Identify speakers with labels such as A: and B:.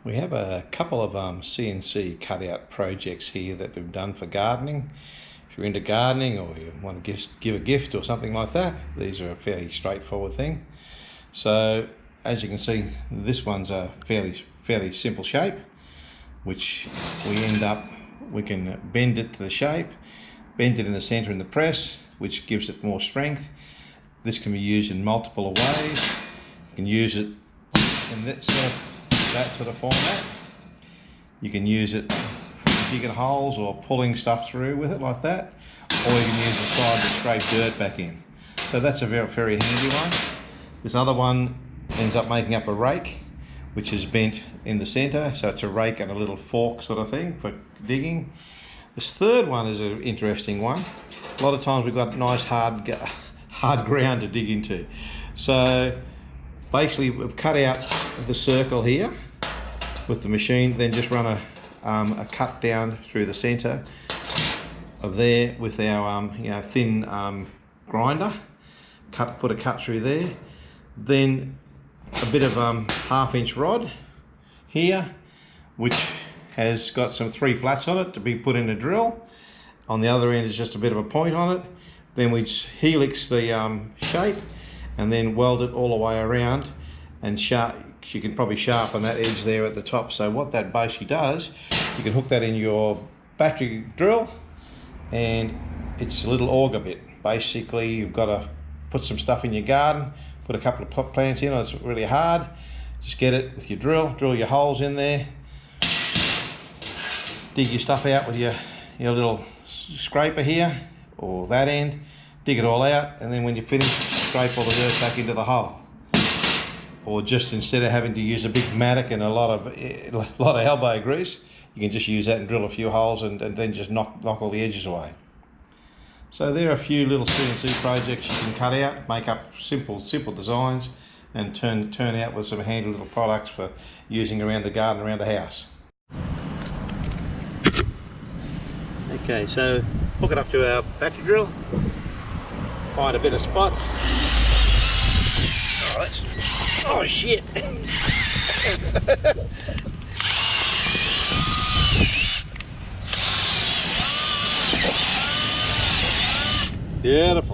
A: We have a couple of CNC cutout projects here that we've done for gardening. If you're into gardening or you want to give a gift or something like that, these are a fairly straightforward thing. So as you can see, this one's a fairly simple shape, which we can bend it to the shape, bend it in the center in the press, which gives it more strength. This can be used in multiple ways. You can use it in that sort of format. You can use it digging holes or pulling stuff through with it like that, or you can use the side to scrape dirt back in. So that's a very handy one. This other one ends up making up a rake, which is bent in the center, so it's a rake and a little fork sort of thing for digging. This third one is an interesting one. A lot of times we've got nice hard ground to dig into. So basically we've cut out the circle here with the machine, then just run a cut down through the center of there with our thin grinder. Put a cut through there. Then a bit of 1/2 inch rod here, which has got some 3 flats on it to be put in a drill. On the other end is just a bit of a point on it. Then we helix the shape and then weld it all the way around, and you can probably sharpen that edge there at the top. So what that basically does, you can hook that in your battery drill, and it's a little auger bit. Basically you've got to put some stuff in your garden, put a couple of plants in. It's really hard. Just get it with your drill your holes in there, dig your stuff out with your little scraper here, or that end, dig it all out, and then when you're finished, scrape all the dirt back into the hole. Or just instead of having to use a big mattock and a lot of elbow grease, you can just use that and drill a few holes and then just knock all the edges away. So there are a few little CNC projects you can cut out, make up simple designs, and turn out with some handy little products for using around the garden, around the house. Okay, so hook it up to our battery drill, find a bit of spot. Oh shit! Beautiful.